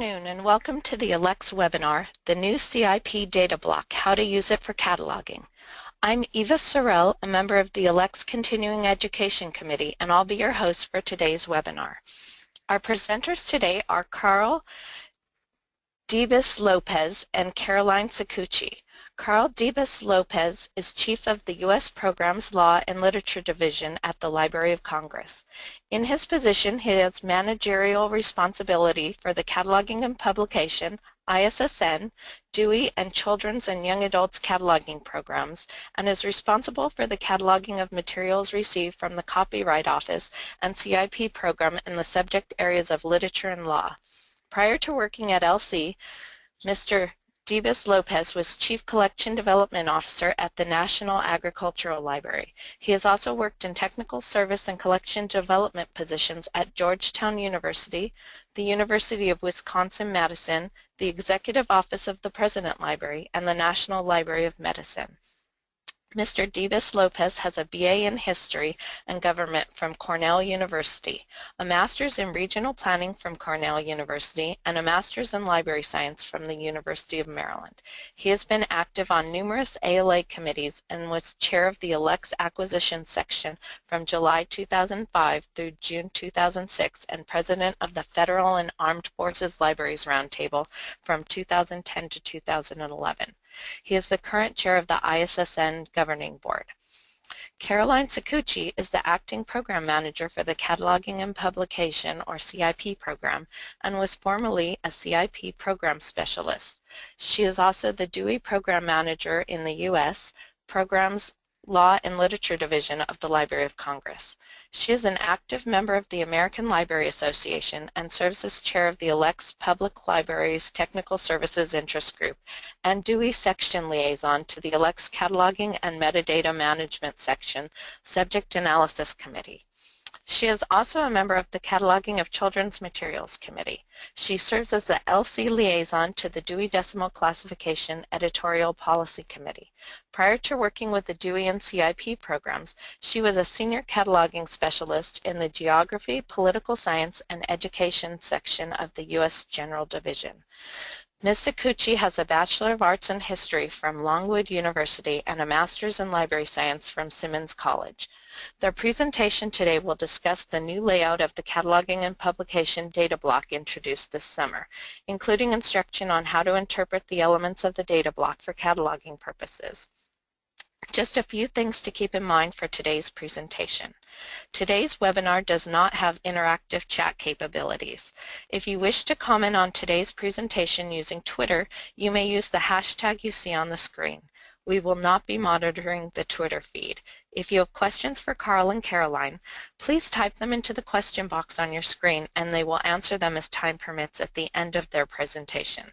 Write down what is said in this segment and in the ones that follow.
afternoon and welcome to the ELEX webinar, the new CIP data block, how to use it for cataloging. I'm Eva Sorrell, a member of the ELEX Continuing Education Committee, and I'll be your host for today's webinar. Our presenters today are Karl, Debus-Lopez, and Caroline Saccucci. Karl Debus-Lopez is Chief of the U.S. Programs, Law, and Literature Division at the Library of Congress. In his position, he has managerial responsibility for the Cataloging and Publication, ISSN, Dewey, and Children's and Young Adults Cataloging Programs, and is responsible for the cataloging of materials received from the Copyright Office and CIP program in the subject areas of literature and law. Prior to working at LC, Mr. Debus-Lopez was Chief Collection Development Officer at the National Agricultural Library. He has also worked in technical service and collection development positions at Georgetown University, the University of Wisconsin-Madison, the Executive Office of the President Library, and the National Library of Medicine. Mr. Debus-Lopez has a BA in History and Government from Cornell University, a Master's in Regional Planning from Cornell University, and a Master's in Library Science from the University of Maryland. He has been active on numerous ALA committees and was chair of the ELEX Acquisition Section from July 2005 through June 2006 and president of the Federal and Armed Forces Libraries Roundtable from 2010 to 2011. He is the current chair of the ISSN Governing Board. Caroline Saccucci is the acting program manager for the Cataloging and Publication, or CIP program, and was formerly a CIP program specialist. She is also the Dewey program manager in the U.S. Programs, Law, and Literature Division of the Library of Congress. She is an active member of the American Library Association and serves as chair of the ELEX Public Libraries Technical Services Interest Group and Dewey Section Liaison to the ELEX Cataloging and Metadata Management Section Subject Analysis Committee. She is also a member of the Cataloging of Children's Materials Committee. She serves as the LC liaison to the Dewey Decimal Classification Editorial Policy Committee. Prior to working with the Dewey and CIP programs, she was a senior cataloging specialist in the Geography, Political Science, and Education section of the U.S. General Division. Ms. Saccucci has a Bachelor of Arts in History from Longwood University and a Master's in Library Science from Simmons College. Their presentation today will discuss the new layout of the Cataloging and Publication data block introduced this summer, including instruction on how to interpret the elements of the data block for cataloging purposes. Just a few things to keep in mind for today's presentation. Today's webinar does not have interactive chat capabilities. If you wish to comment on today's presentation using Twitter, you may use the hashtag you see on the screen. We will not be monitoring the Twitter feed. If you have questions for Karl and Caroline, please type them into the question box on your screen and they will answer them as time permits at the end of their presentation.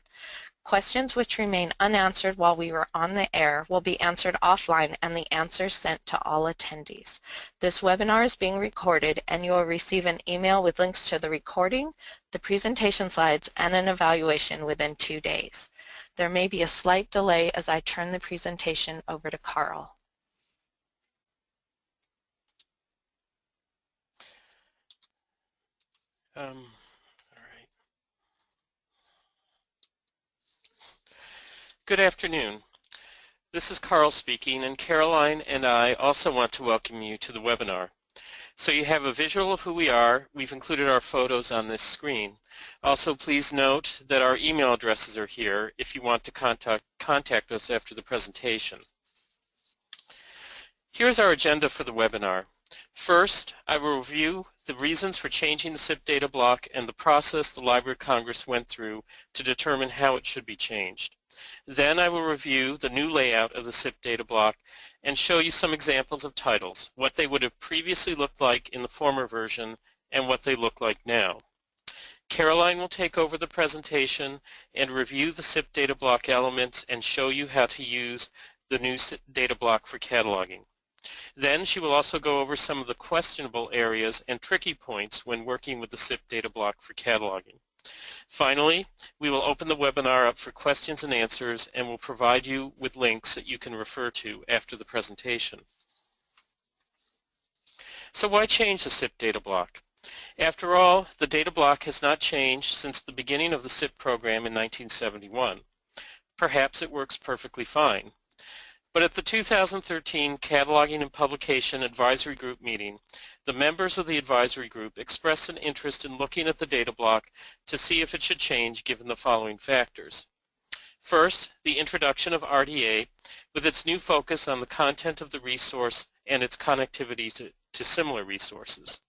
Questions which remain unanswered while we were on the air will be answered offline and the answers sent to all attendees. This webinar is being recorded and you will receive an email with links to the recording, the presentation slides, and an evaluation within 2 days. There may be a slight delay as I turn the presentation over to Karl. Good afternoon. This is Karl speaking, and Caroline and I also want to welcome you to the webinar. So you have a visual of who we are. We've included our photos on this screen. Also, please note that our email addresses are here if you want to contact us after the presentation. Here's our agenda for the webinar. First, I will review the reasons for changing the CIP data block and the process the Library of Congress went through to determine how it should be changed. Then I will review the new layout of the CIP data block and show you some examples of titles, what they would have previously looked like in the former version and what they look like now. Caroline will take over the presentation and review the CIP data block elements and show you how to use the new CIP data block for cataloging. Then she will also go over some of the questionable areas and tricky points when working with the CIP data block for cataloging. Finally, we will open the webinar up for questions and answers and will provide you with links that you can refer to after the presentation. So why change the CIP data block? After all, the data block has not changed since the beginning of the CIP program in 1971. Perhaps it works perfectly fine. But at the 2013 Cataloging and Publication Advisory Group meeting, the members of the advisory group expressed an interest in looking at the data block to see if it should change given the following factors. First, the introduction of RDA with its new focus on the content of the resource and its connectivity to similar resources.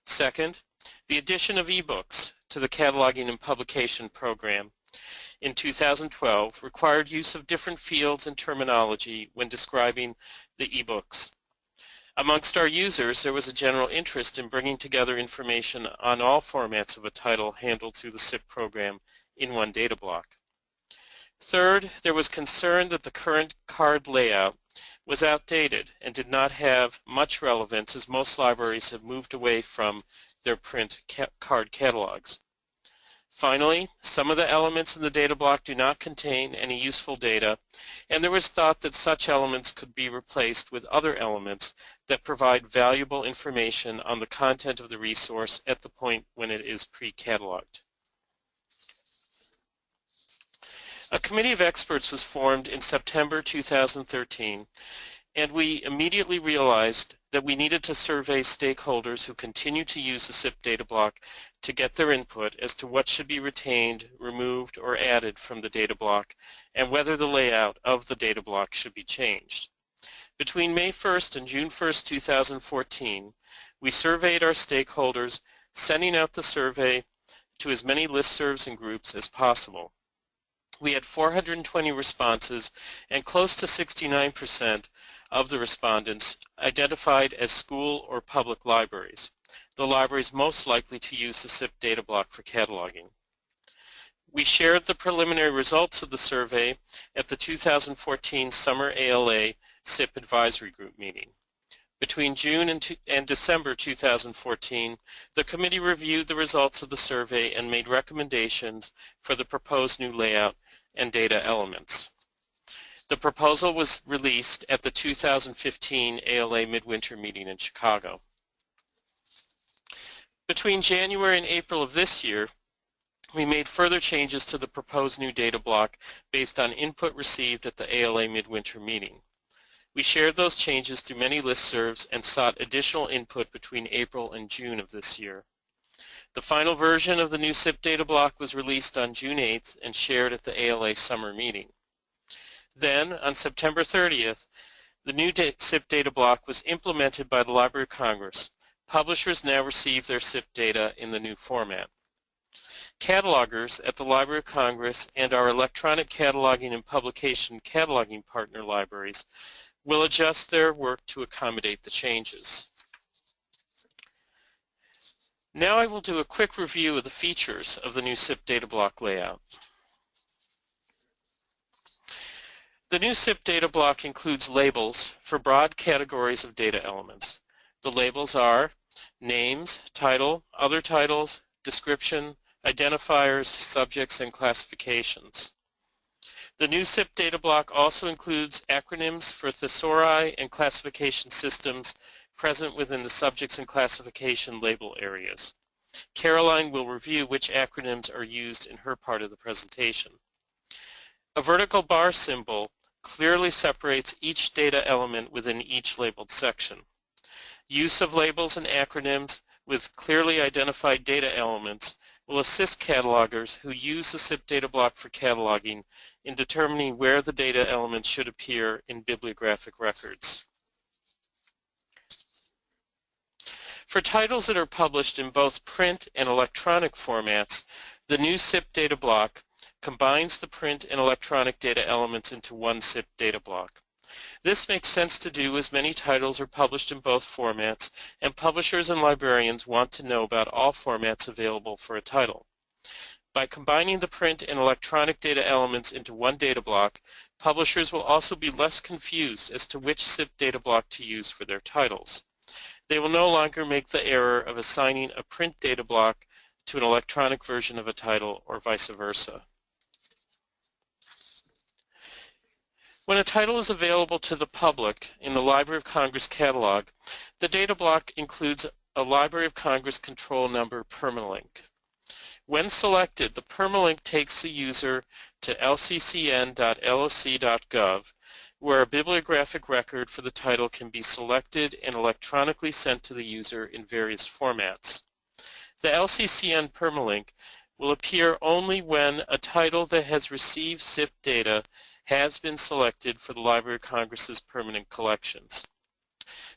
Second, the addition of ebooks to the Cataloging and Publication program in 2012 required use of different fields and terminology when describing the ebooks. Amongst our users, there was a general interest in bringing together information on all formats of a title handled through the CIP program in one data block. Third, there was concern that the current card layout was outdated and did not have much relevance as most libraries have moved away from their print card catalogs. Finally, some of the elements in the data block do not contain any useful data, and there was thought that such elements could be replaced with other elements that provide valuable information on the content of the resource at the point when it is pre-cataloged. A committee of experts was formed in September 2013, and we immediately realized that we needed to survey stakeholders who continue to use the CIP data block to get their input as to what should be retained, removed, or added from the data block, and whether the layout of the data block should be changed. Between May 1st and June 1st, 2014, we surveyed our stakeholders, sending out the survey to as many listservs and groups as possible. We had 420 responses, and close to 69% of the respondents identified as school or public libraries, the libraries most likely to use the CIP data block for cataloging. We shared the preliminary results of the survey at the 2014 Summer ALA CIP Advisory Group meeting. Between June and December 2014, the committee reviewed the results of the survey and made recommendations for the proposed new layout and data elements. The proposal was released at the 2015 ALA Midwinter meeting in Chicago. Between January and April of this year, we made further changes to the proposed new data block based on input received at the ALA Midwinter meeting. We shared those changes through many listservs and sought additional input between April and June of this year. The final version of the new CIP data block was released on June 8th and shared at the ALA summer meeting. Then, on September 30th, the new CIP data block was implemented by the Library of Congress. Publishers now receive their CIP data in the new format. Catalogers at the Library of Congress and our electronic cataloging and publication cataloging partner libraries will adjust their work to accommodate the changes. Now I will do a quick review of the features of the new CIP data block layout. The new CIP data block includes labels for broad categories of data elements. The labels are names, title, other titles, description, identifiers, subjects, and classifications. The new CIP data block also includes acronyms for thesauri and classification systems present within the subjects and classification label areas. Caroline will review which acronyms are used in her part of the presentation. A vertical bar symbol clearly separates each data element within each labeled section. Use of labels and acronyms with clearly identified data elements will assist catalogers who use the CIP data block for cataloging in determining where the data elements should appear in bibliographic records. For titles that are published in both print and electronic formats, the new CIP data block combines the print and electronic data elements into one CIP data block. This makes sense to do as many titles are published in both formats, and publishers and librarians want to know about all formats available for a title. By combining the print and electronic data elements into one data block, publishers will also be less confused as to which CIP data block to use for their titles. They will no longer make the error of assigning a print data block to an electronic version of a title or vice versa. When a title is available to the public in the Library of Congress catalog, the data block includes a Library of Congress control number permalink. When selected, the permalink takes the user to lccn.loc.gov, where a bibliographic record for the title can be selected and electronically sent to the user in various formats. The LCCN permalink will appear only when a title that has received CIP data has been selected for the Library of Congress's permanent collections.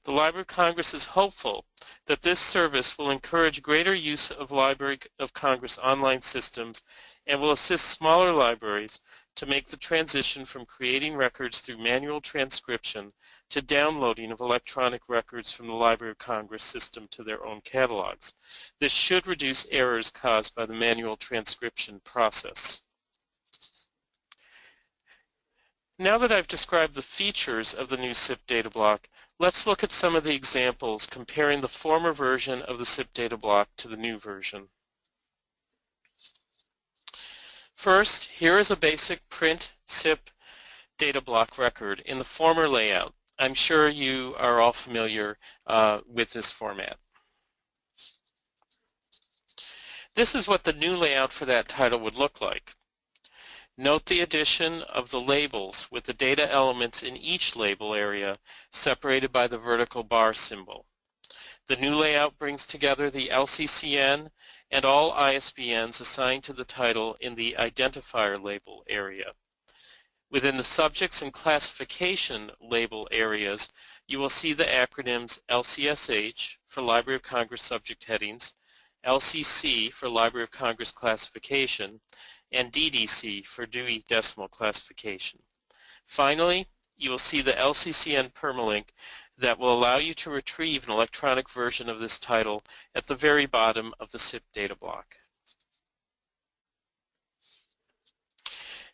The Library of Congress is hopeful that this service will encourage greater use of Library of Congress online systems and will assist smaller libraries to make the transition from creating records through manual transcription to downloading of electronic records from the Library of Congress system to their own catalogs. This should reduce errors caused by the manual transcription process. Now that I've described the features of the new CIP data block, let's look at some of the examples comparing the former version of the CIP data block to the new version. First, here is a basic print CIP data block record in the former layout. I'm sure you are all familiar with this format. This is what the new layout for that title would look like. Note the addition of the labels with the data elements in each label area separated by the vertical bar symbol. The new layout brings together the LCCN and all ISBNs assigned to the title in the Identifier label area. Within the Subjects and Classification label areas, you will see the acronyms LCSH for Library of Congress Subject Headings, LCC for Library of Congress Classification, and DDC for Dewey Decimal Classification. Finally, you will see the LCCN permalink that will allow you to retrieve an electronic version of this title at the very bottom of the CIP data block.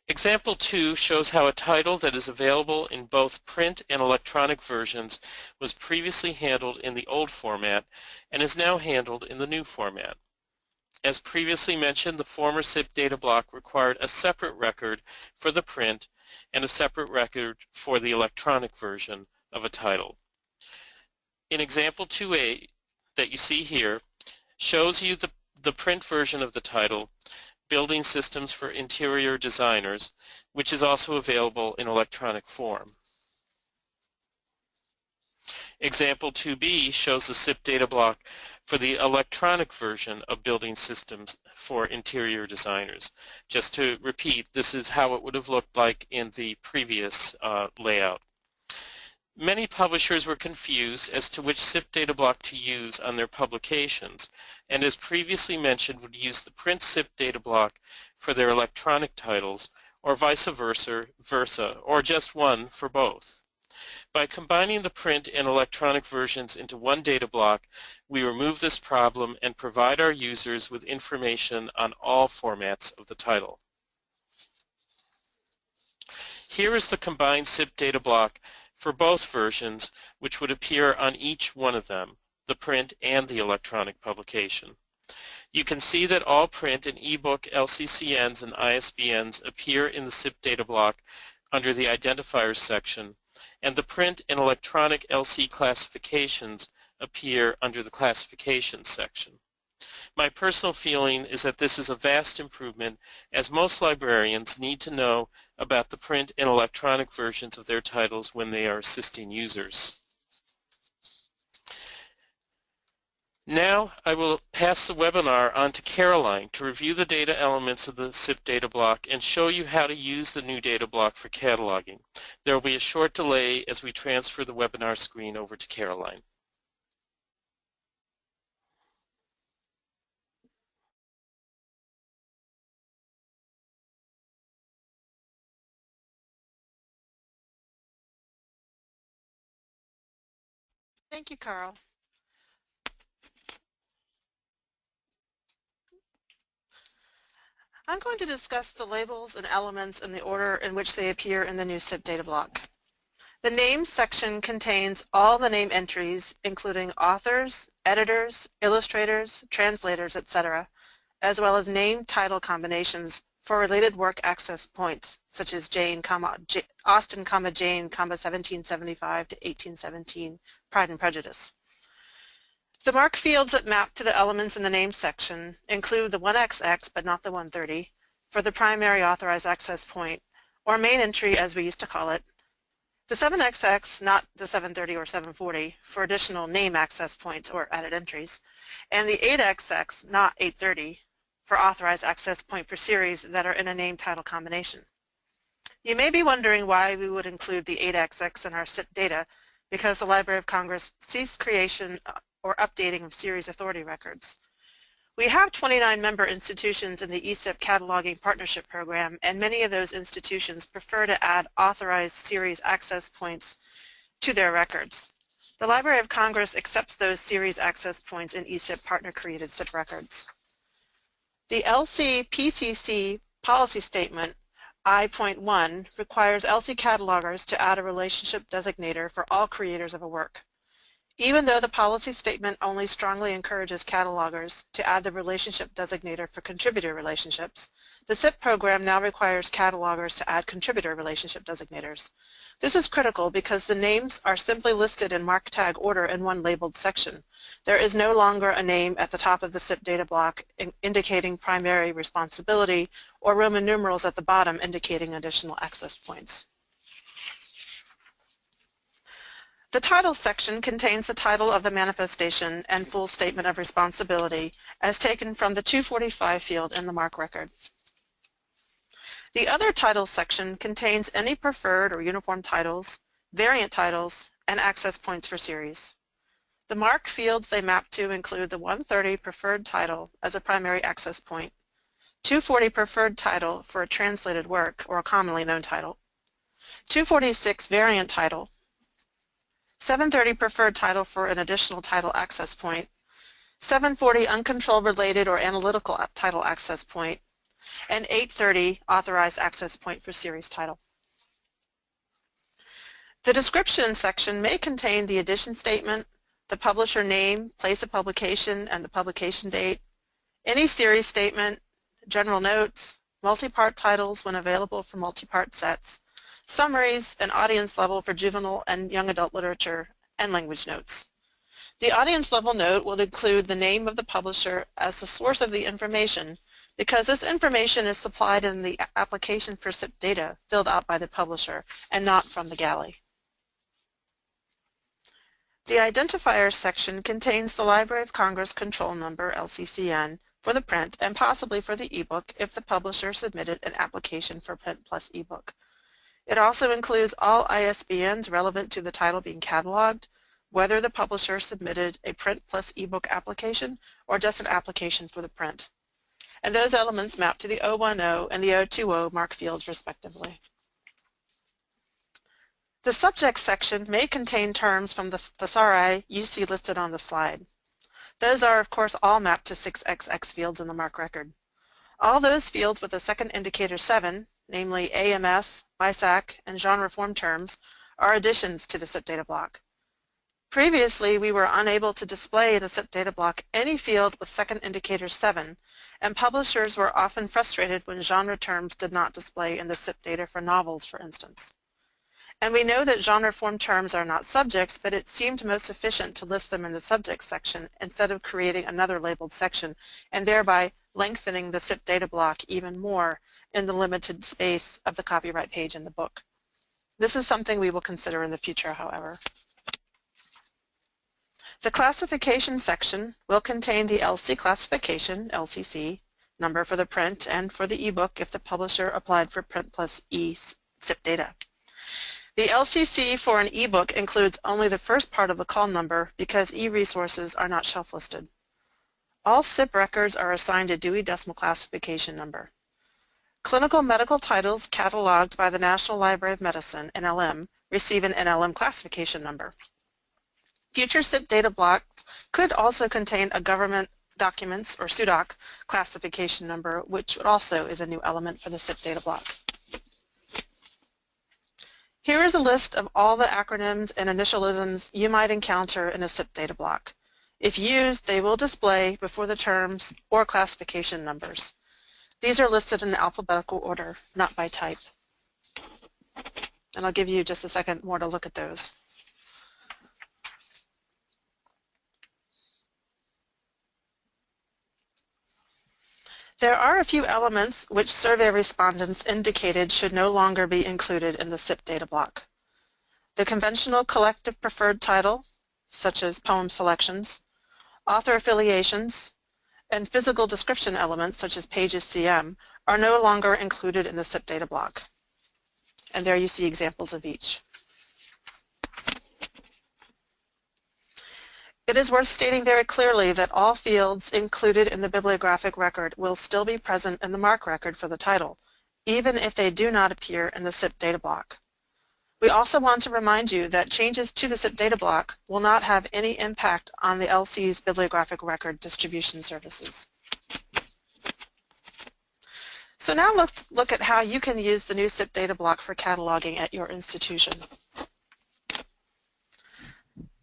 Example 2 shows how a title that is available in both print and electronic versions was previously handled in the old format and is now handled in the new format. As previously mentioned, the former CIP data block required a separate record for the print and a separate record for the electronic version of a title. In example 2A that you see here shows you the print version of the title, Building Systems for Interior Designers, which is also available in electronic form. Example 2B shows the CIP data block for the electronic version of Building Systems for Interior Designers. Just to repeat, this is how it would have looked like in the previous layout. Many publishers were confused as to which CIP data block to use on their publications, and as previously mentioned, would use the print CIP data block for their electronic titles, or vice versa, or just one for both. By combining the print and electronic versions into one data block, we remove this problem and provide our users with information on all formats of the title. Here is the combined CIP data block for both versions, which would appear on each one of them, the print and the electronic publication. You can see that all print and ebook LCCNs and ISBNs appear in the CIP data block under the Identifiers section, and the print and electronic LC classifications appear under the Classifications section. My personal feeling is that this is a vast improvement, as most librarians need to know about the print and electronic versions of their titles when they are assisting users. Now I will pass the webinar on to Caroline to review the data elements of the CIP data block and show you how to use the new data block for cataloging. There will be a short delay as we transfer the webinar screen over to Caroline. Thank you, Karl. I'm going to discuss the labels and elements in the order in which they appear in the new CIP data block. The Names section contains all the name entries, including authors, editors, illustrators, translators, etc., as well as name-title combinations for related work access points, such as Austen, Jane, 1775 to 1817, Pride and Prejudice. The mark fields that map to the elements in the name section include the 1XX, but not the 130, for the primary authorized access point, or main entry as we used to call it, the 7XX, not the 730 or 740, for additional name access points or added entries, and the 8XX, not 830, for authorized access point for series that are in a name title combination. You may be wondering why we would include the 8XX in our SIP data, because the Library of Congress ceased creation or updating of series authority records. We have 29 member institutions in the eSIP Cataloging Partnership Program, and many of those institutions prefer to add authorized series access points to their records. The Library of Congress accepts those series access points in eSIP partner-created SIP records. The LC-PCC policy statement I.1 requires LC catalogers to add a relationship designator for all creators of a work. Even though the policy statement only strongly encourages catalogers to add the relationship designator for contributor relationships, the SIP program now requires catalogers to add contributor relationship designators. This is critical because the names are simply listed in mark tag order in one labeled section. There is no longer a name at the top of the SIP data block indicating primary responsibility or Roman numerals at the bottom indicating additional access points. The title section contains the title of the manifestation and full statement of responsibility as taken from the 245 field in the MARC record. The other titles section contains any preferred or uniform titles, variant titles, and access points for series. The MARC fields they map to include the 130 preferred title as a primary access point, 240 preferred title for a translated work or a commonly known title, 246 variant title, 730 preferred title for an additional title access point, 740 uncontrolled related or analytical title access point, and 830 authorized access point for series title. The description section may contain the edition statement, the publisher name, place of publication, and the publication date, any series statement, general notes, multi-part titles when available for multi-part sets, summaries, and audience level for juvenile and young adult literature, and language notes. The audience level note will include the name of the publisher as the source of the information because this information is supplied in the application for SIP data filled out by the publisher and not from the galley. The Identifier section contains the Library of Congress control number, LCCN, for the print and possibly for the ebook if the publisher submitted an application for print plus ebook. It also includes all ISBNs relevant to the title being cataloged, whether the publisher submitted a print plus ebook application or just an application for the print. And those elements map to the 010 and the 020 MARC fields respectively. The subject section may contain terms from the thesauri you see listed on the slide. Those are, of course, all mapped to 6XX fields in the MARC record. All those fields with a second indicator 7, namely AMS, BISAC, and genre form terms, are additions to the SIP data block. Previously, we were unable to display in the SIP data block any field with second indicator 7, and publishers were often frustrated when genre terms did not display in the SIP data for novels, for instance. And we know that genre form terms are not subjects, but it seemed most efficient to list them in the subject section instead of creating another labeled section, and thereby lengthening the SIP data block even more in the limited space of the copyright page in the book. This is something we will consider in the future, however. The classification section will contain the LC classification, LCC, number for the print and for the ebook if the publisher applied for print plus E SIP data. The LCC for an ebook includes only the first part of the call number because e-resources are not shelf-listed. All SIP records are assigned a Dewey Decimal Classification number. Clinical medical titles cataloged by the National Library of Medicine, NLM, receive an NLM classification number. Future SIP data blocks could also contain a government documents or SUDOC classification number, which also is a new element for the SIP data block. Here is a list of all the acronyms and initialisms you might encounter in a SIP data block. If used, they will display before the terms or classification numbers. These are listed in alphabetical order, not by type. And I'll give you just a second more to look at those. There are a few elements which survey respondents indicated should no longer be included in the CIP data block. The conventional collective preferred title, such as poem selections, author affiliations, and physical description elements, such as pages CM, are no longer included in the CIP data block. And there you see examples of each. It is worth stating very clearly that all fields included in the bibliographic record will still be present in the MARC record for the title, even if they do not appear in the CIP data block. We also want to remind you that changes to the CIP data block will not have any impact on the LC's bibliographic record distribution services. So now let's look at how you can use the new CIP data block for cataloging at your institution.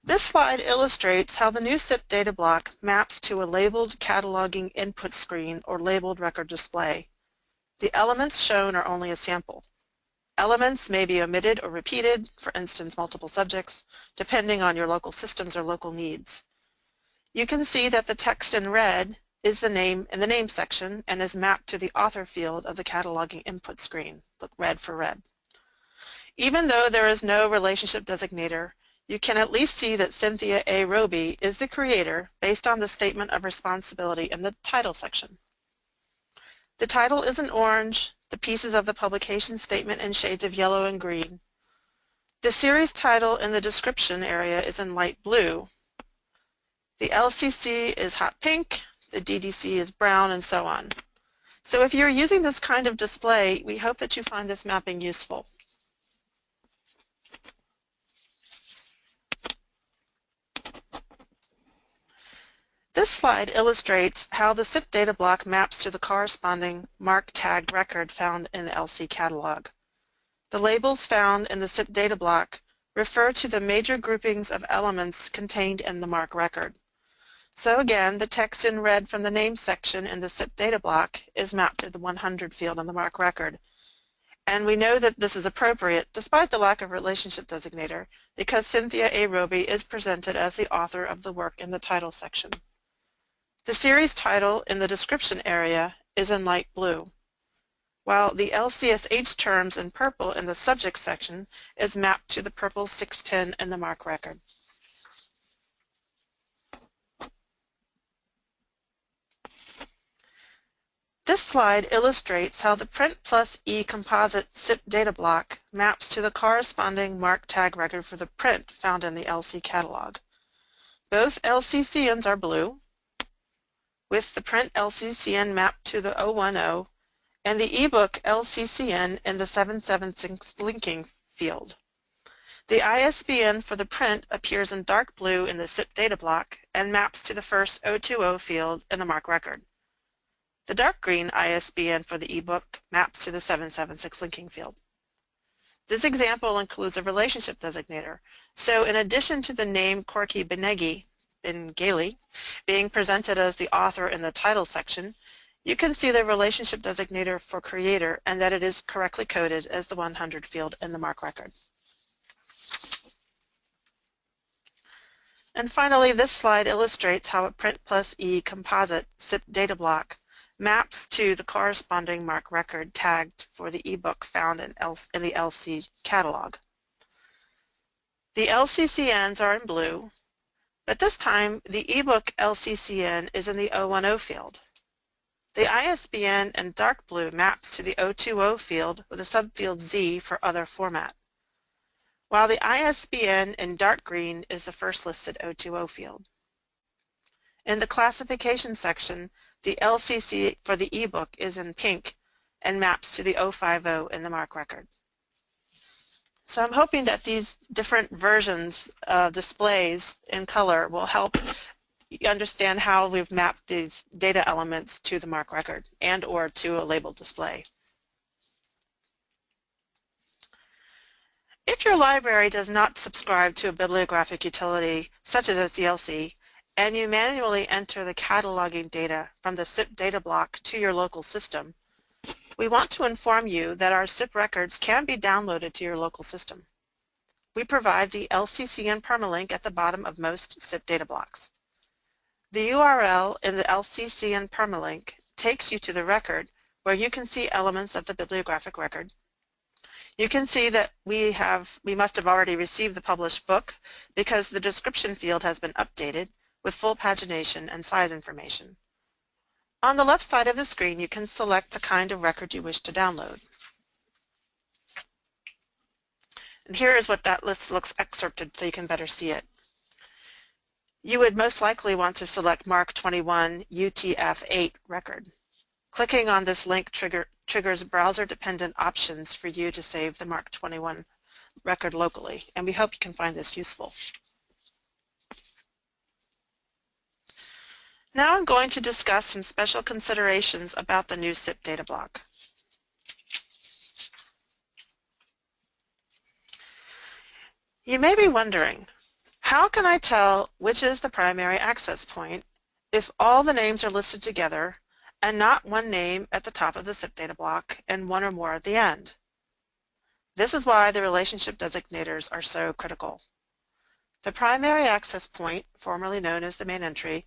This slide illustrates how the new CIP data block maps to a labeled cataloging input screen or labeled record display. The elements shown are only a sample. Elements may be omitted or repeated, for instance, multiple subjects, depending on your local systems or local needs. You can see that the text in red is the name in the name section and is mapped to the author field of the cataloging input screen. Look red for red. Even though there is no relationship designator, you can at least see that Cynthia A. Roby is the creator based on the statement of responsibility in the title section. The title is in orange, the pieces of the publication statement in shades of yellow and green. The series title in the description area is in light blue. The LCC is hot pink, the DDC is brown, and so on. So if you're using this kind of display, we hope that you find this mapping useful. This slide illustrates how the CIP data block maps to the corresponding MARC tagged record found in the LC catalog. The labels found in the CIP data block refer to the major groupings of elements contained in the MARC record. So again, the text in red from the name section in the CIP data block is mapped to the 100 field on the MARC record. And we know that this is appropriate despite the lack of relationship designator because Cynthia A. Roby is presented as the author of the work in the title section. The series title in the description area is in light blue, while the LCSH terms in purple in the subject section is mapped to the purple 610 in the MARC record. This slide illustrates how the Print plus E composite CIP data block maps to the corresponding MARC tag record for the print found in the LC catalog. Both LCCNs are blue, with the print LCCN mapped to the 010 and the ebook LCCN in the 776 linking field. The ISBN for the print appears in dark blue in the CIP data block and maps to the first 020 field in the MARC record. The dark green ISBN for the ebook maps to the 776 linking field. This example includes a relationship designator, so in addition to the name Corky Benegi being presented as the author in the title section, you can see the relationship designator for creator and that it is correctly coded as the 100 field in the MARC record. And finally, this slide illustrates how a Print plus E composite CIP data block maps to the corresponding MARC record tagged for the ebook found in the LC catalog. The LCCNs are in blue, but this time the ebook LCCN is in the 010 field. The ISBN in dark blue maps to the 020 field with a subfield Z for other format, while the ISBN in dark green is the first listed 020 field. In the classification section, the LCC for the ebook is in pink and maps to the 050 in the MARC record. So I'm hoping that these different versions of displays in color will help you understand how we've mapped these data elements to the MARC record and or to a labeled display. If your library does not subscribe to a bibliographic utility such as a CLC, and you manually enter the cataloging data from the CIP data block to your local system, we want to inform you that our CIP records can be downloaded to your local system. We provide the LCCN permalink at the bottom of most CIP data blocks. The URL in the LCCN permalink takes you to the record where you can see elements of the bibliographic record. You can see that we must have already received the published book because the description field has been updated with full pagination and size information. On the left side of the screen, you can select the kind of record you wish to download. And here is what that list looks excerpted so you can better see it. You would most likely want to select Mark 21 UTF-8 record. Clicking on this link triggers browser-dependent options for you to save the Mark 21 record locally, and we hope you can find this useful. Now I'm going to discuss some special considerations about the new CIP data block. You may be wondering, how can I tell which is the primary access point if all the names are listed together and not one name at the top of the CIP data block and one or more at the end? This is why the relationship designators are so critical. The primary access point, formerly known as the main entry,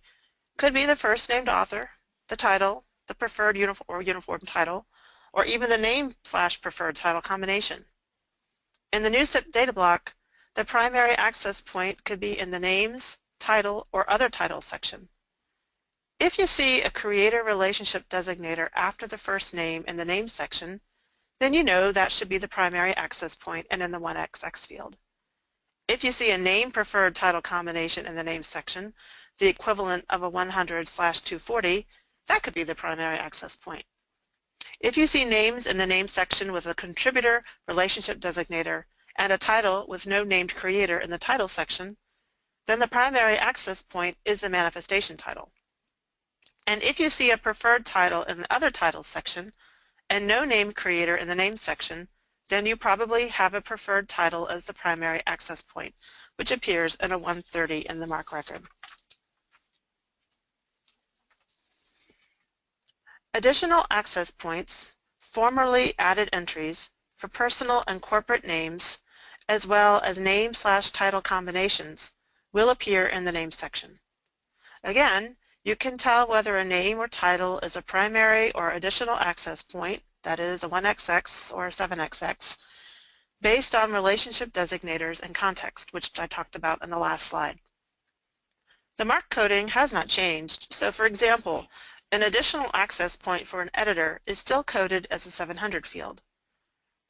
could be the first named author, the title, the preferred uniform title, or even the name/preferred title combination. In the new CIP data block, the primary access point could be in the names, title, or other title section. If you see a creator relationship designator after the first name in the name section, then you know that should be the primary access point and in the 1XX field. If you see a name preferred title combination in the name section, the equivalent of a 100/240, that could be the primary access point. If you see names in the name section with a contributor relationship designator and a title with no named creator in the title section, then the primary access point is the manifestation title. And if you see a preferred title in the other titles section and no named creator in the name section, then you probably have a preferred title as the primary access point, which appears in a 130 in the MARC record. Additional access points, formerly added entries for personal and corporate names, as well as name/title combinations, will appear in the name section. Again, you can tell whether a name or title is a primary or additional access point, that is a 1XX or a 7XX, based on relationship designators and context, which I talked about in the last slide. The MARC coding has not changed, so for example, an additional access point for an editor is still coded as a 700 field.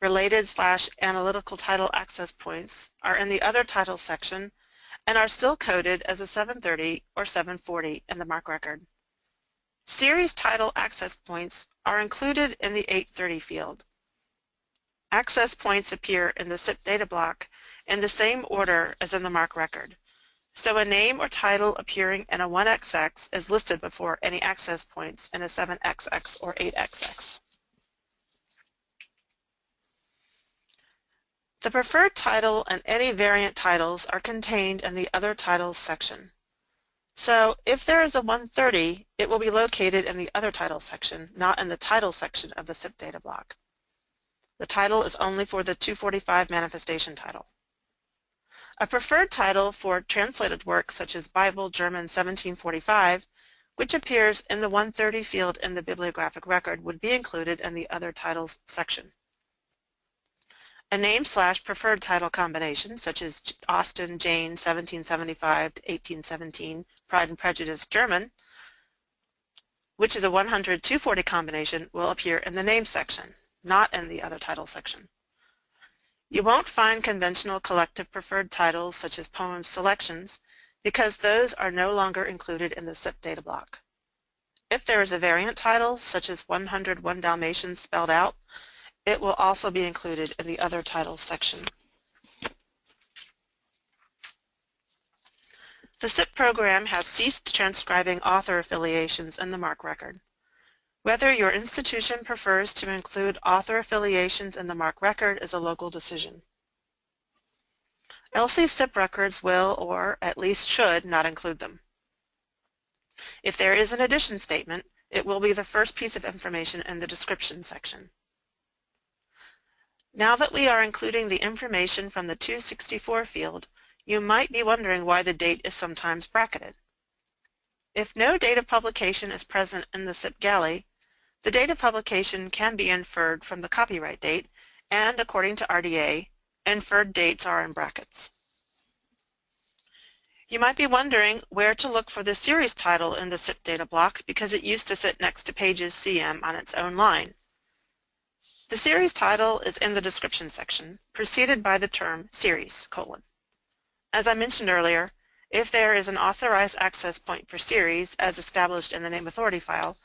Related/analytical title access points are in the other title section and are still coded as a 730 or 740 in the MARC record. Series title access points are included in the 830 field. Access points appear in the CIP data block in the same order as in the MARC record, so a name or title appearing in a 1XX is listed before any access points in a 7XX or 8XX. The preferred title and any variant titles are contained in the Other Titles section. So if there is a 130, it will be located in the Other Titles section, not in the Title section of the CIP data block. The title is only for the 245 manifestation title. A preferred title for translated works such as Bible, German 1745, which appears in the 130 field in the bibliographic record, would be included in the Other Titles section. A name/preferred title combination, such as Austen, Jane, 1775 to 1817, Pride and Prejudice, German, which is a 100/240 combination, will appear in the name section, not in the other title section. You won't find conventional collective preferred titles, such as poem selections, because those are no longer included in the CIP data block. If there is a variant title, such as 101 Dalmatians spelled out, it will also be included in the Other Titles section. The CIP program has ceased transcribing author affiliations in the MARC record. Whether your institution prefers to include author affiliations in the MARC record is a local decision. LC CIP records will, or at least should, not include them. If there is an addition statement, it will be the first piece of information in the description section. Now that we are including the information from the 264 field, you might be wondering why the date is sometimes bracketed. If no date of publication is present in the CIP galley, The date of publication can be inferred from the copyright date, and according to RDA, inferred dates are in brackets. You might be wondering where to look for the series title in the CIP data block because it used to sit next to pages CM on its own line. The series title is in the description section, preceded by the term series, : As I mentioned earlier, if there is an authorized access point for series as established in the name authority file,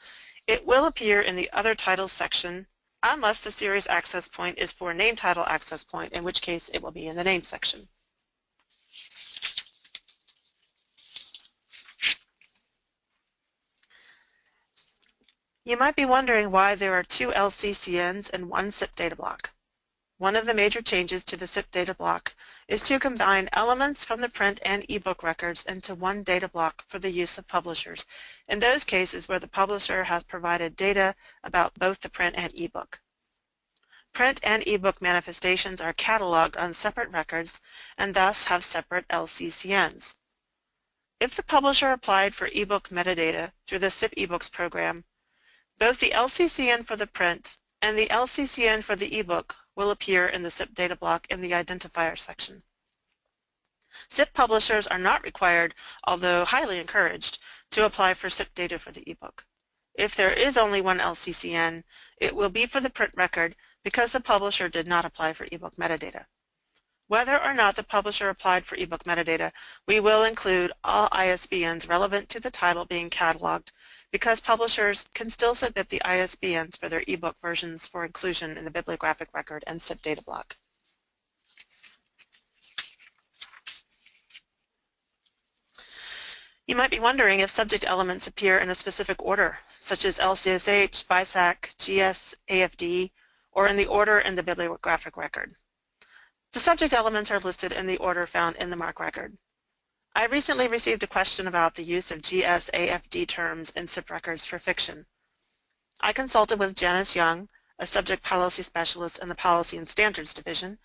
it will appear in the other titles section unless the series access point is for a name title access point, in which case it will be in the name section. You might be wondering why there are 2 LCCNs and 1 CIP data block. One of the major changes to the CIP data block is to combine elements from the print and ebook records into one data block for the use of publishers, in those cases where the publisher has provided data about both the print and ebook. Print and ebook manifestations are cataloged on separate records and thus have separate LCCNs. If the publisher applied for ebook metadata through the CIP eBooks program, both the LCCN for the print and the LCCN for the ebook will appear in the CIP data block in the Identifier section. CIP publishers are not required, although highly encouraged, to apply for CIP data for the ebook. If there is only one LCCN, it will be for the print record because the publisher did not apply for ebook metadata. Whether or not the publisher applied for ebook metadata, we will include all ISBNs relevant to the title being cataloged because publishers can still submit the ISBNs for their ebook versions for inclusion in the bibliographic record and CIP data block. You might be wondering if subject elements appear in a specific order, such as LCSH, BISAC, GS, AFD, or in the order in the bibliographic record. The subject elements are listed in the order found in the MARC record. I recently received a question about the use of GS, AFD terms in CIP records for fiction. I consulted with Janice Young, a subject policy specialist in the Policy and Standards Division,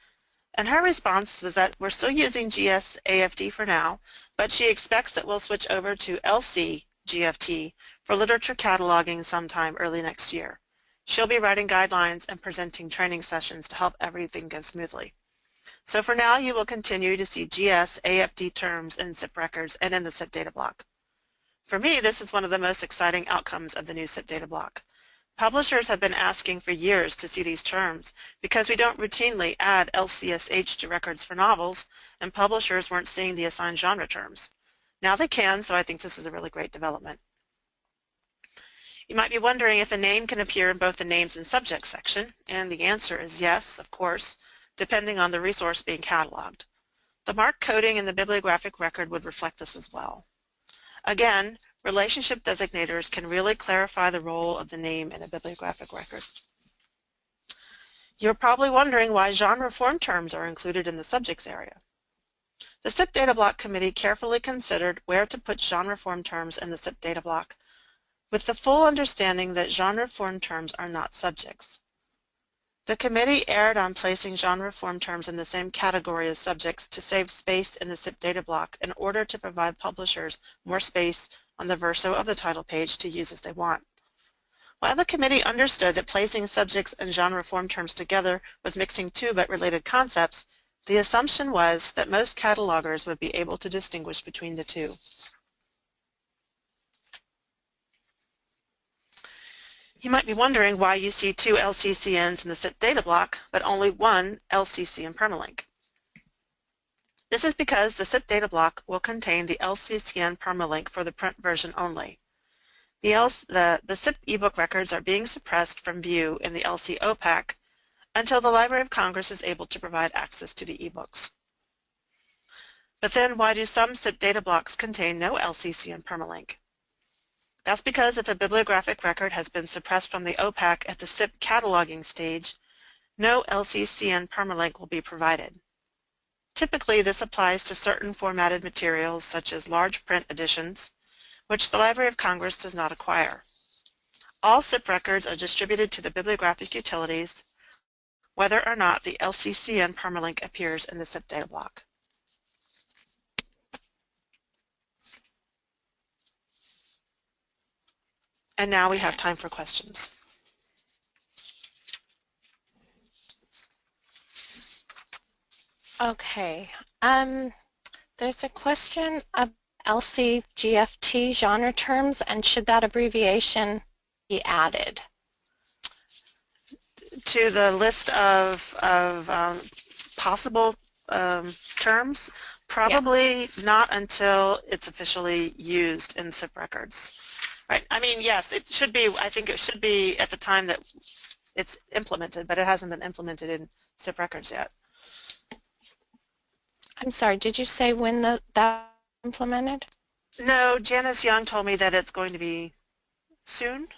and her response was that we're still using GS AFD for now, but she expects that we'll switch over to LC GFT for literature cataloging sometime early next year. She'll be writing guidelines and presenting training sessions to help everything go smoothly. So for now, you will continue to see GS AFD terms in CIP records and in the CIP data block. For me, this is one of the most exciting outcomes of the new CIP data block. Publishers have been asking for years to see these terms because we don't routinely add LCSH to records for novels, and publishers weren't seeing the assigned genre terms. Now they can, so I think this is a really great development. You might be wondering if a name can appear in both the names and subjects section, and the answer is yes, of course, depending on the resource being cataloged. The MARC coding in the bibliographic record would reflect this as well. Again, relationship designators can really clarify the role of the name in a bibliographic record. You're probably wondering why genre form terms are included in the subjects area. The CIP Data Block Committee carefully considered where to put genre form terms in the CIP Data Block, with the full understanding that genre form terms are not subjects. The committee erred on placing genre form terms in the same category as subjects to save space in the CIP data block in order to provide publishers more space on the verso of the title page to use as they want. While the committee understood that placing subjects and genre form terms together was mixing two but related concepts, the assumption was that most catalogers would be able to distinguish between the two. You might be wondering why you see two LCCNs in the CIP data block, but only one LCC in permalink. This is because the CIP data block will contain the LCCN permalink for the print version only. The CIP ebook records are being suppressed from view in the LC OPAC until the Library of Congress is able to provide access to the ebooks. But then why do some CIP data blocks contain no LCCN permalink? That's because if a bibliographic record has been suppressed from the OPAC at the CIP cataloging stage, no LCCN permalink will be provided. Typically, this applies to certain formatted materials, such as large print editions, which the Library of Congress does not acquire. All CIP records are distributed to the bibliographic utilities, whether or not the LCCN permalink appears in the CIP data block. And now we have time for questions. Okay. There's a question of LCGFT genre terms, and should that abbreviation be added? To the list of possible terms, Yeah. probably not until it's officially used in SIP records. Right. I mean, yes, it should be. I think it should be at the time that it's implemented, but it hasn't been implemented in SIP records yet. I'm sorry, did you say when that implemented? No, Janice Young told me that it's going to be soon.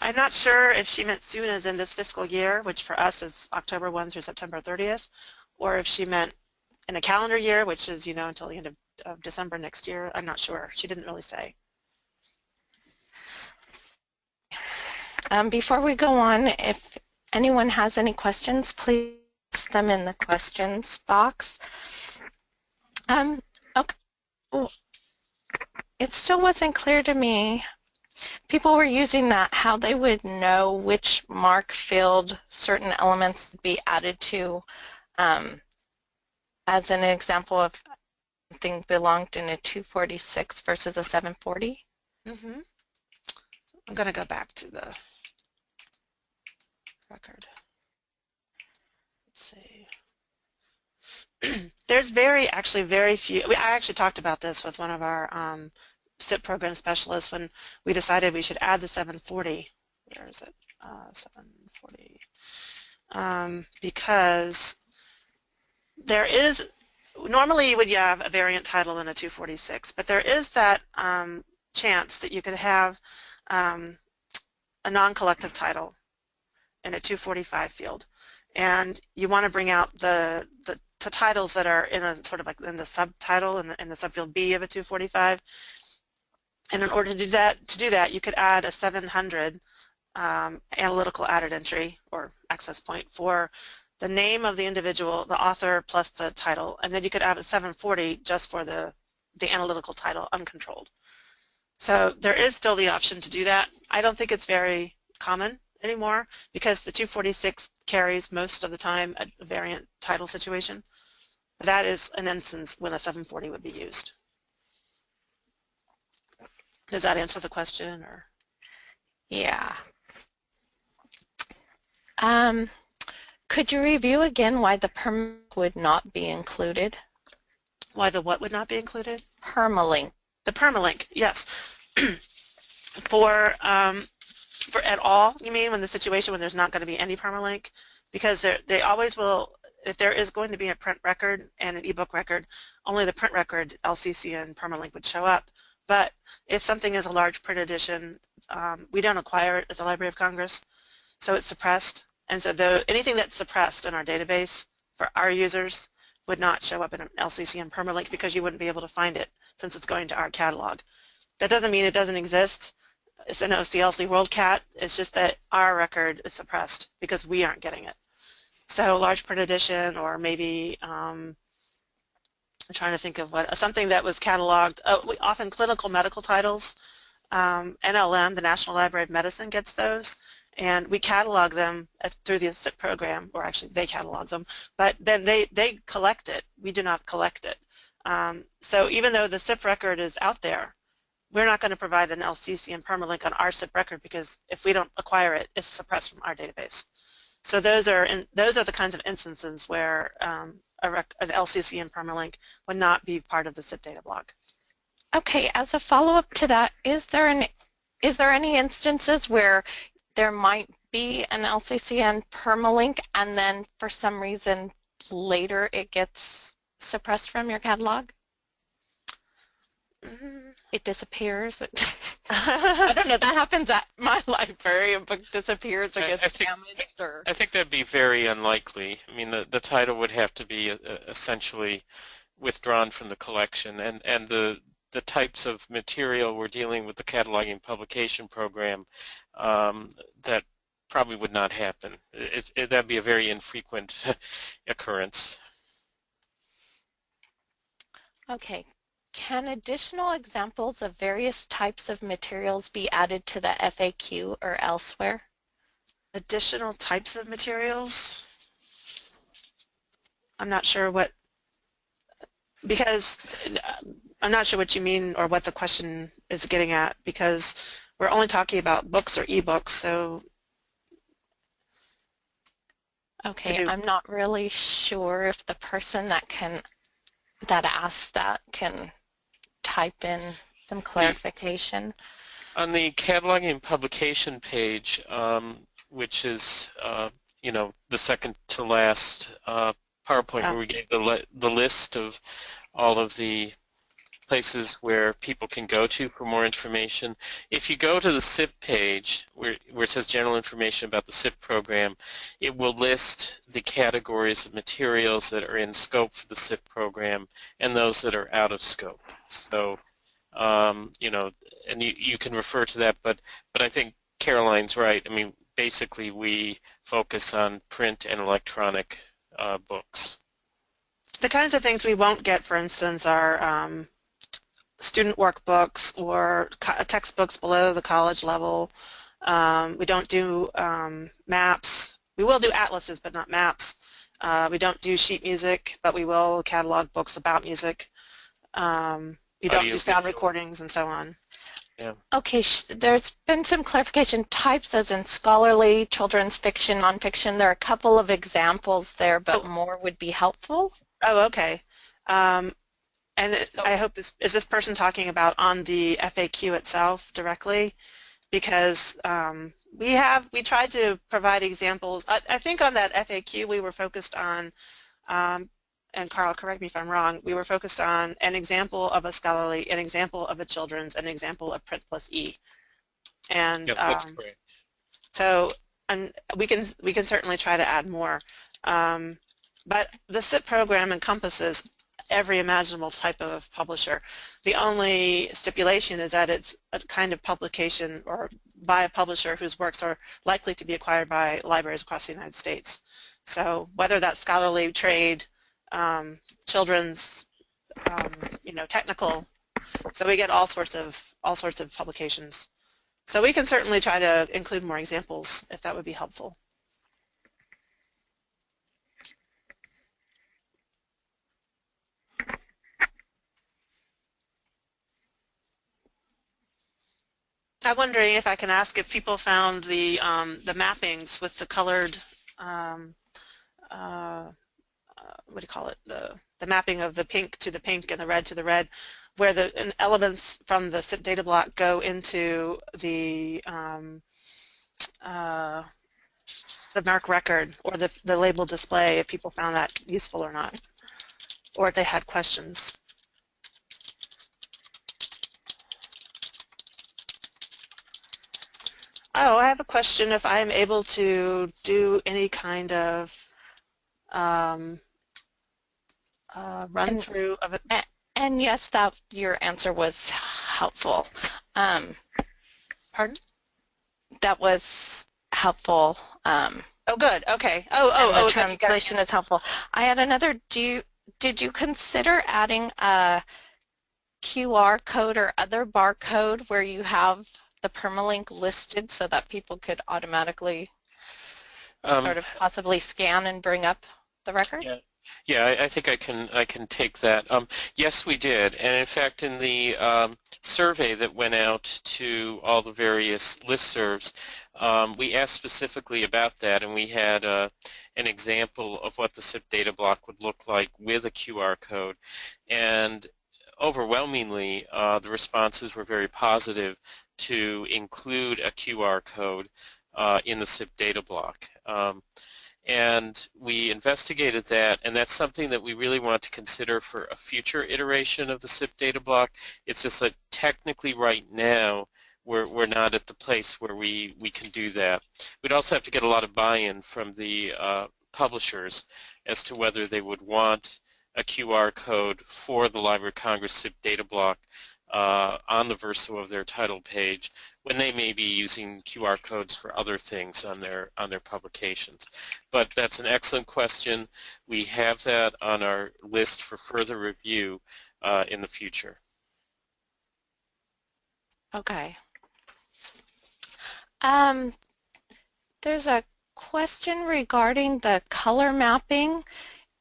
I'm not sure if she meant soon as in this fiscal year, which for us is October 1 through September 30th, or if she meant in a calendar year, which is, until the end of December next year. I'm not sure. She didn't really say. Before we go on, if anyone has any questions, please post them in the questions box. Okay. Oh, it still wasn't clear to me. People were using that, how they would know which mark field certain elements would be added to, as an example of something belonged in a 246 versus a 740. Mm-hmm. I'm going to go back to the record. Let's see. There's actually very few. I actually talked about this with one of our SIP program specialists when we decided we should add the 740. Where is it? 740. Because there is, normally you would have a variant title in a 246, but there is that chance that you could have a non-collective title in a 245 field, and you want to bring out the titles that are in a sort of like in the subtitle in the subfield B of a 245. And in order to do that, you could add a 700 analytical added entry or access point for the name of the individual, the author plus the title, and then you could add a 740 just for the analytical title uncontrolled. So there is still the option to do that. I don't think it's very common anymore because the 246 carries most of the time a variant title situation. That is an instance when a 740 would be used. Does that answer the question? Or? Yeah. Could you review again why the permalink would not be included? Why the what would not be included? Permalink. The permalink, yes. For at all, you mean, when the situation when there's not going to be any permalink? Because they always will, if there is going to be a print record and an ebook record, only the print record, LCC and permalink would show up. But if something is a large print edition, we don't acquire it at the Library of Congress, so it's suppressed. And so anything that's suppressed in our database for our users would not show up in an LCC and permalink because you wouldn't be able to find it since it's going to our catalog. That doesn't mean it doesn't exist. It's an OCLC WorldCat. It's just that our record is suppressed because we aren't getting it. So large print edition, or maybe I'm trying to think of something that was cataloged. Often clinical medical titles. NLM, the National Library of Medicine, gets those, and we catalog them through the SIP program, or actually they catalog them, but then they collect it. We do not collect it. So even though the SIP record is out there, we're not going to provide an LCC and permalink on our SIP record because if we don't acquire it, it's suppressed from our database. So those are the kinds of instances where an LCC and permalink would not be part of the SIP data block. Okay, as a follow-up to that, is there any instances where there might be an LCC and permalink and then for some reason later it gets suppressed from your catalog? It disappears. I don't know, that happens at my library. A book disappears or gets damaged. Or I think that'd be very unlikely. I mean, the title would have to be essentially withdrawn from the collection, and the types of material we're dealing with the cataloging publication program, that probably would not happen. That'd be a very infrequent occurrence. Okay. Can additional examples of various types of materials be added to the FAQ or elsewhere? Additional types of materials? I'm not sure because I'm not sure what you mean or what the question is getting at, because we're only talking about books or ebooks, so Okay, could you? I'm not really sure if the person that asked that can type in some The, clarification. on the cataloging and publication page, which is, the second to last PowerPoint Oh, where we gave the list of all of the places where people can go to for more information. If you go to the CIP page where it says general information about the CIP program, it will list the categories of materials that are in scope for the CIP program and those that are out of scope. So, and you can refer to that, but I think Caroline's right. I mean, basically we focus on print and electronic books. the kinds of things we won't get, for instance, are student workbooks or textbooks below the college level. We don't do maps. We will do atlases, but not maps. We don't do sheet music, but we will catalog books about music. You don't do sound Audiovisual. recordings and so on. Yeah. Okay, there's been some clarification. Types as in scholarly, children's fiction, nonfiction. There are a couple of examples there, but Oh, more would be helpful. oh, okay. So, I hope is this person talking about on the FAQ itself directly? Because we tried to provide examples. I think on that FAQ we were focused on, and Karl, correct me if I'm wrong, we were focused on an example of a scholarly, an example of a children's, an example of print plus E. And Yep, that's correct. so we can certainly try to add more. But the CIP program encompasses every imaginable type of publisher. The only stipulation is that it's a kind of publication or by a publisher whose works are likely to be acquired by libraries across the United States. So whether that's scholarly, trade, children's, technical, so we get all sorts of publications. So we can certainly try to include more examples if that would be helpful. I'm wondering if I can ask if people found the mappings with the colored, what do you call it, the mapping of the pink to the pink and the red to the red, where the elements from the CIP data block go into the MARC record or the label display, if people found that useful or not, or if they had questions. Oh, I have a question. If I'm able to do any kind of run through of it. and yes, that your answer was helpful. Pardon? That was helpful. Oh, good. Okay. And the That you got. translation is helpful. I had another. Did you consider adding a QR code or other barcode where you have the permalink listed so that people could automatically Um, sort of possibly scan and bring up the record? yeah, yeah, I think I can take that. Yes, we did, and in fact, in the survey that went out to all the various listservs, we asked specifically about that, and we had an example of what the CIP data block would look like with a QR code, and overwhelmingly, the responses were very positive to include a QR code in the CIP data block. And we investigated that, and that's something that we really want to consider for a future iteration of the CIP data block. It's just that technically right now we're not at the place where we can do that. We'd also have to get a lot of buy-in from the publishers as to whether they would want a QR code for the Library of Congress CIP data block on the verso of their title page when they may be using QR codes for other things on their publications. But that's an excellent question. We have that on our list for further review in the future. Okay. There's a question regarding the color mapping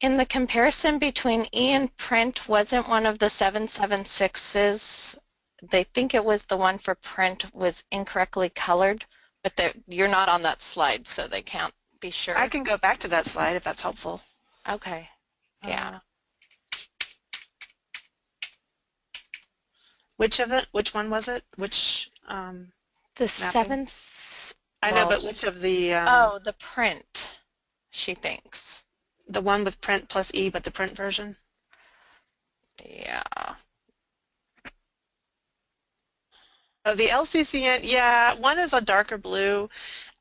In the comparison between E and print, wasn't one of the 776s, they think it was the one for print, was incorrectly colored, but you're not on that slide, so they can't be sure. I can go back to that slide if that's helpful. Okay, yeah. Which one was it? Which The mapping? I know, well, but which of the oh, the print, she thinks. the one with print plus E, but the print version? Yeah. Oh, the LCCN, yeah, one is a darker blue,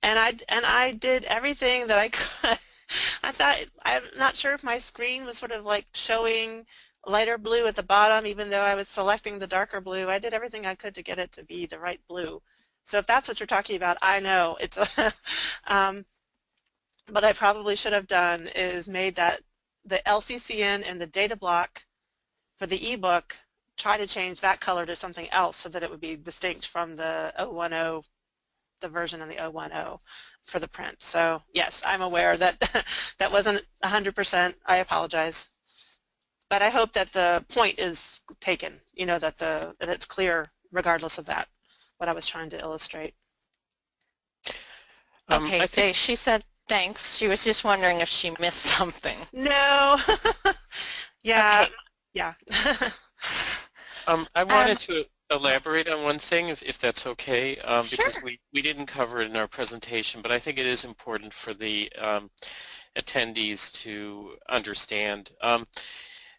and I did everything that I could. I thought, I'm not sure if my screen was sort of like showing lighter blue at the bottom, even though I was selecting the darker blue. I did everything I could to get it to be the right blue. So if that's what you're talking about, I know it's a, what I probably should have done is made that the LCCN and the data block for the ebook, try to change that color to something else so that it would be distinct from the 010, the version in the 010 for the print. So yes, I'm aware that that wasn't 100%. I apologize. But I hope that the point is taken, you know, that it's clear regardless of that, what I was trying to illustrate. Okay, she said thanks. She was just wondering if she missed something. No. Yeah. Okay. Yeah. I wanted to elaborate on one thing, if that's okay, Sure. because we didn't cover it in our presentation, but I think it is important for the attendees to understand.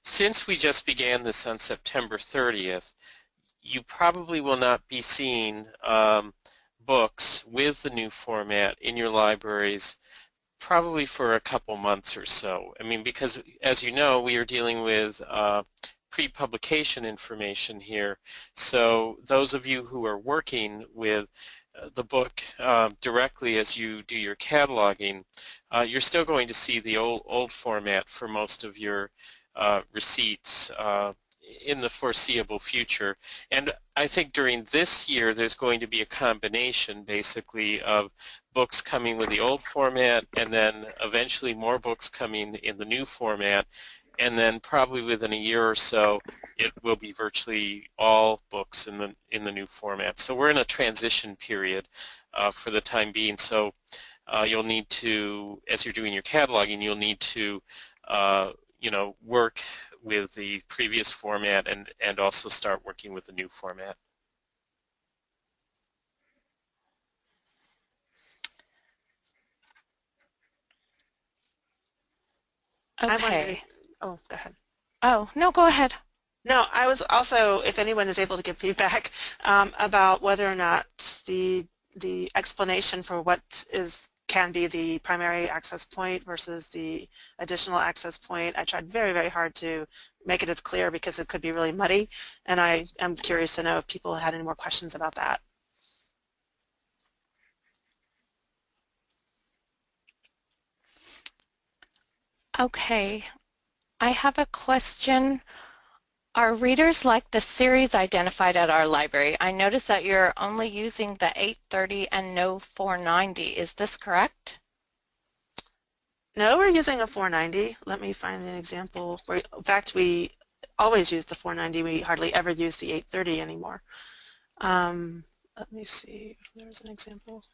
Since we just began this on September 30th, you probably will not be seeing books with the new format in your libraries probably for a couple months or so. I mean, because as you know, we are dealing with pre-publication information here. So those of you who are working with the book directly as you do your cataloging, you're still going to see the old format for most of your receipts in the foreseeable future. And I think during this year there's going to be a combination basically of books coming with the old format and then eventually more books coming in the new format, and then probably within a year or so it will be virtually all books in the new format. So we're in a transition period for the time being. So you'll need to, as you're doing your cataloging, you'll need to work with the previous format and also start working with the new format. Okay. Oh, go ahead. Oh, no, go ahead. No, I was also, if anyone is able to give feedback about whether or not the explanation for what can be the primary access point versus the additional access point. I tried very, very hard to make it as clear because it could be really muddy, and I am curious to know if people had any more questions about that. Okay, I have a question. Are readers like the series identified at our library? I noticed that you're only using the 830 and no 490. Is this correct? No, we're using a 490. Let me find an example. In fact, we always use the 490. We hardly ever use the 830 anymore. Let me see if there's an example.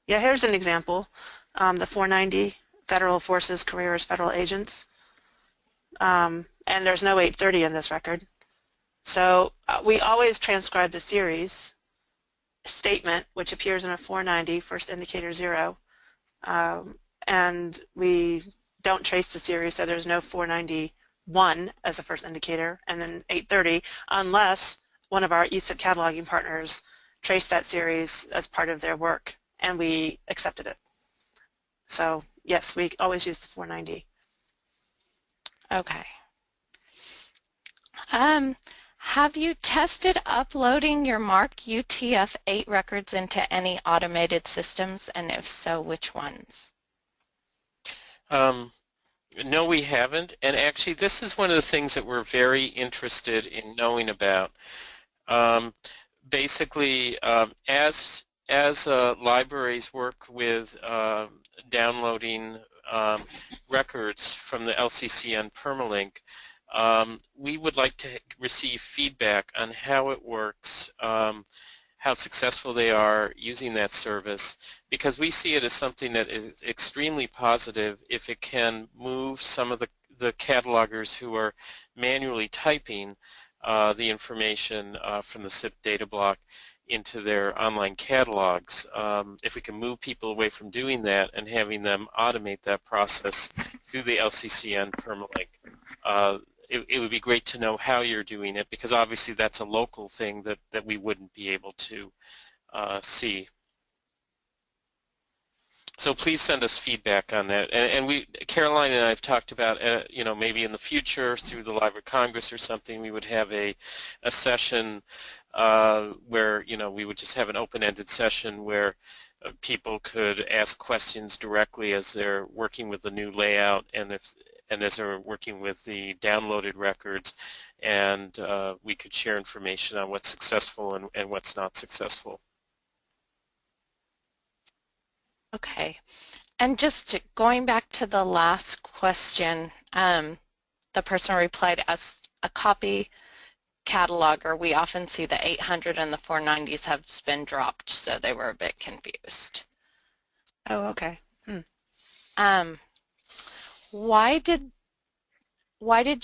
Yeah, here's an example. The 490, Federal Forces, Careers, Federal Agents. And there's no 830 in this record. So we always transcribe the series statement, which appears in a 490, first indicator 0. And we don't trace the series, so there's no 491 as a first indicator, and then 830, unless one of our ECIP cataloging partners traced that series as part of their work, and we accepted it. So yes, we always use the 490. Okay. Have you tested uploading your MARC UTF-8 records into any automated systems, and if so, which ones? No, we haven't, and actually this is one of the things that we're very interested in knowing about. Basically, as libraries work with downloading records from the LCCN permalink, we would like to receive feedback on how it works, how successful they are using that service, because we see it as something that is extremely positive if it can move some of the catalogers who are manually typing the information from the CIP data block into their online catalogs. If we can move people away from doing that and having them automate that process through the LCCN permalink, it would be great to know how you're doing it, because obviously that's a local thing that we wouldn't be able to see. So please send us feedback on that. And Caroline and I have talked about, you know, maybe in the future through the Library of Congress or something, we would have a session where, you know, we would just have an open-ended session where people could ask questions directly as they're working with the new layout, and as they're working with the downloaded records, and we could share information on what's successful and what's not successful. Okay, and just going back to the last question, the person replied, as a copy cataloger, we often see the 800 and the 490s have been dropped, so they were a bit confused. Oh, okay. Why did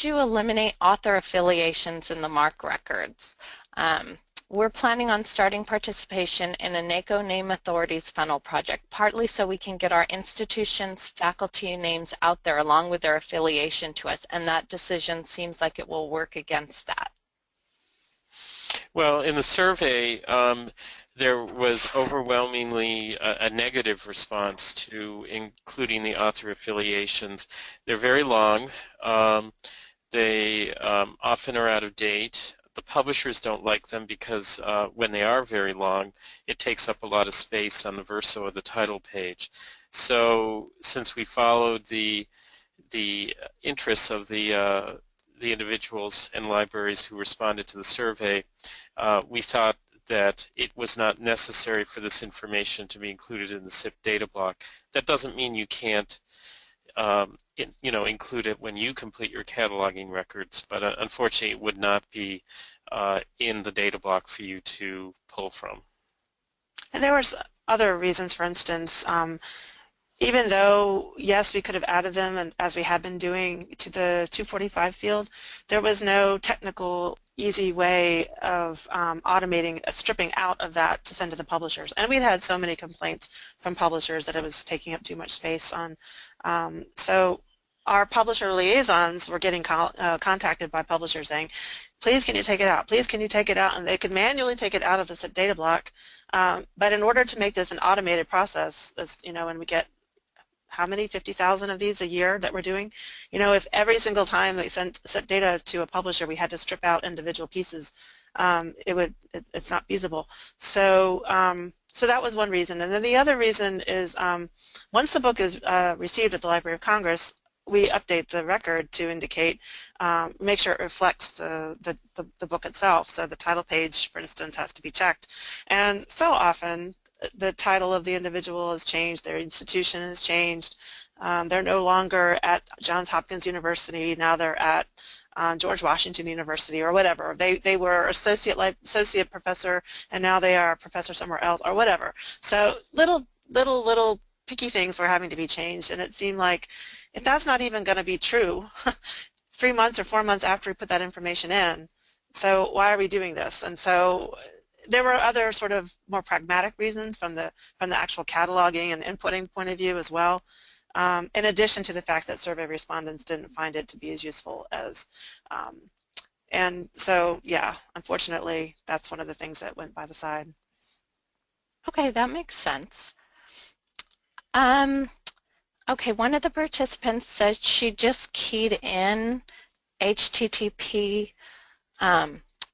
you eliminate author affiliations in the MARC records? We're planning on starting participation in a NACO Name Authorities funnel project, partly so we can get our institutions' faculty names out there along with their affiliation to us, and that decision seems like it will work against that. Well, in the survey, there was overwhelmingly a negative response to including the author affiliations. They're very long. They often are out of date. The publishers don't like them because when they are very long, it takes up a lot of space on the verso of the title page. So since we followed the interests of the individuals and libraries who responded to the survey, we thought that it was not necessary for this information to be included in the CIP data block. That doesn't mean you can't you know, include it when you complete your cataloging records, but unfortunately it would not be in the data block for you to pull from. And there were other reasons, for instance, even though, yes, we could have added them, and as we have been doing, to the 245 field, there was no technical, easy way of automating a stripping out of that to send to the publishers. And we'd had so many complaints from publishers that it was taking up too much space on. So our publisher liaisons were getting contacted by publishers saying, please can you take it out? Please can you take it out? And they could manually take it out of the CIP data block. But in order to make this an automated process, as you know, when we get how many, 50,000 of these a year that we're doing? You know, if every single time we sent data to a publisher, we had to strip out individual pieces, it's not feasible. So, so that was one reason. And then the other reason is once the book is received at the Library of Congress, we update the record to indicate, make sure it reflects the book itself. So the title page, for instance, has to be checked. And so often, the title of the individual has changed, their institution has changed, they're no longer at Johns Hopkins University, now they're at George Washington University or whatever. They were associate professor and now they are a professor somewhere else or whatever. So little picky things were having to be changed, and it seemed like if that's not even going to be true 3 months or 4 months after we put that information in, so why are we doing this? And so there were other sort of more pragmatic reasons from the actual cataloging and inputting point of view as well, in addition to the fact that survey respondents didn't find it to be as useful as, and so yeah, unfortunately that's one of the things that went by the side. Okay, that makes sense. Okay, one of the participants said she just keyed in HTTP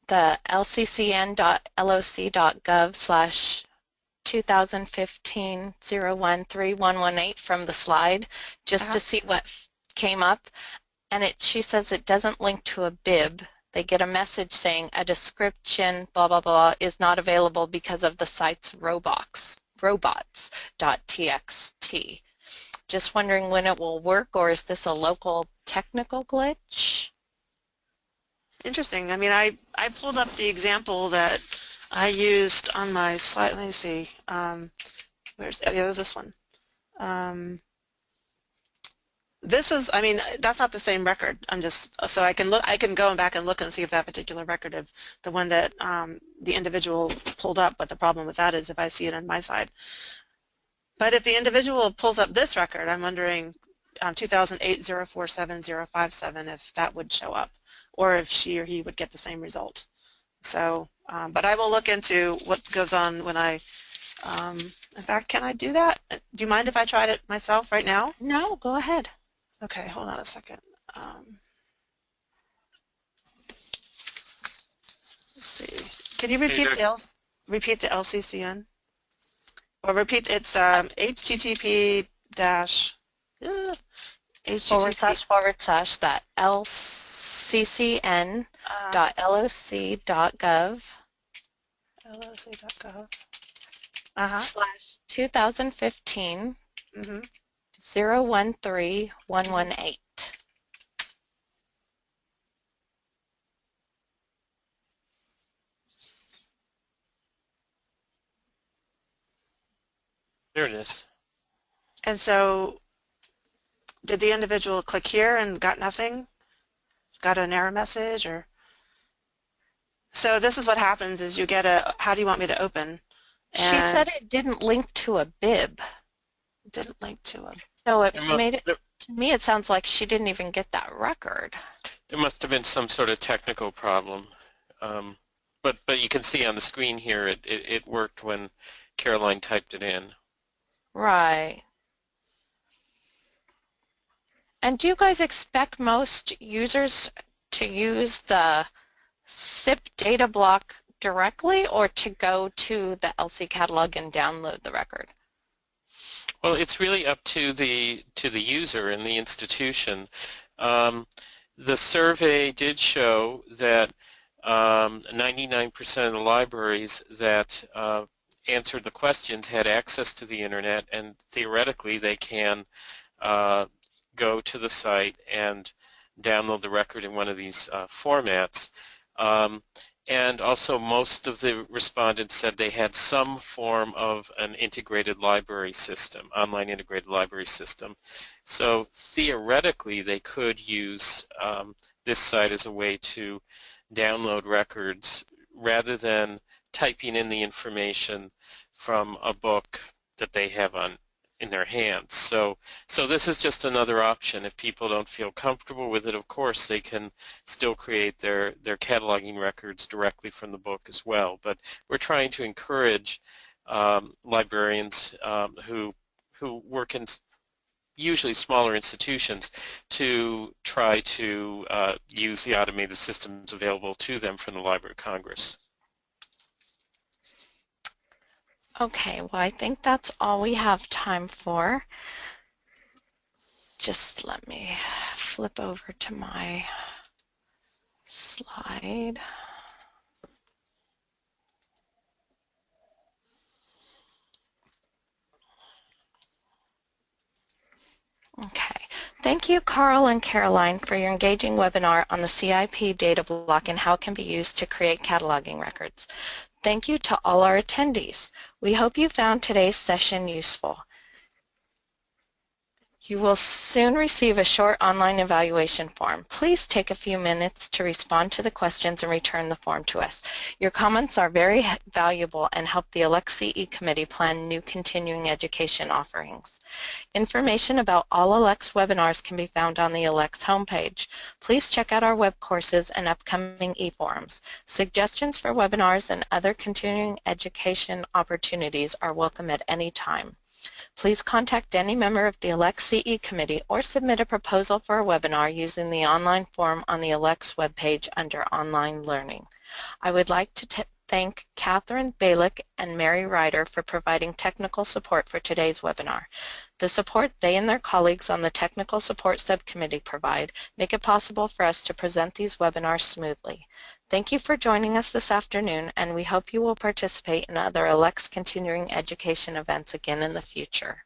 the lccn.loc.gov/2015-013118 from the slide just to see what came up, and she says it doesn't link to a bib. They get a message saying a description blah blah blah is not available because of the site's robots.txt. Just wondering when it will work, or is this a local technical glitch? Interesting. I mean, I pulled up the example that I used on my slide. Let me see. There's this one. This is, I mean, that's not the same record. So I can go back and look and see if that particular record of the one that the individual pulled up, but the problem with that is if I see it on my side. But if the individual pulls up this record, I'm wondering 2008-047-057 if that would show up, or if she or he would get the same result. So, but I will look into what goes on when in fact, can I do that? Do you mind if I tried it myself right now? No, go ahead. Okay, hold on a second. Let's see. Can you repeat the LCCN? Or repeat, it's http dash // that lccn.loc.gov /2015 013118. There it is. And so did the individual click here and got nothing? Got an error message? Or so this is what happens is you get a, how do you want me to open? She said it didn't link to a bib. It didn't link to a... So it made it, to me it sounds like she didn't even get that record. There must have been some sort of technical problem. But you can see on the screen here it worked when Caroline typed it in. Right. And do you guys expect most users to use the CIP data block directly, or to go to the LC catalog and download the record? Well, it's really up to the user and the institution. The survey did show that 99% of the libraries that answered the questions had access to the internet, and theoretically they can go to the site and download the record in one of these formats. And also most of the respondents said they had some form of an integrated library system, online integrated library system. So theoretically they could use this site as a way to download records rather than typing in the information from a book that they have in their hands. So this is just another option. If people don't feel comfortable with it, of course they can still create their cataloging records directly from the book as well. But we're trying to encourage librarians who work in usually smaller institutions to try to use the automated systems available to them from the Library of Congress. Okay, well, I think that's all we have time for. Just let me flip over to my slide. Okay. Thank you, Karl and Caroline, for your engaging webinar on the CIP data block and how it can be used to create cataloging records. Thank you to all our attendees. We hope you found today's session useful. You will soon receive a short online evaluation form. Please take a few minutes to respond to the questions and return the form to us. Your comments are very valuable and help the ELEC-CE committee plan new continuing education offerings. Information about all ELEC's webinars can be found on the ELEC's homepage. Please check out our web courses and upcoming e-forums. Suggestions for webinars and other continuing education opportunities are welcome at any time. Please contact any member of the ELEC-CE committee or submit a proposal for a webinar using the online form on the ELEC's webpage under Online Learning. I would like to thank Catherine Balick and Mary Ryder for providing technical support for today's webinar. The support they and their colleagues on the Technical Support Subcommittee provide make it possible for us to present these webinars smoothly. Thank you for joining us this afternoon, and we hope you will participate in other ELEC's continuing education events again in the future.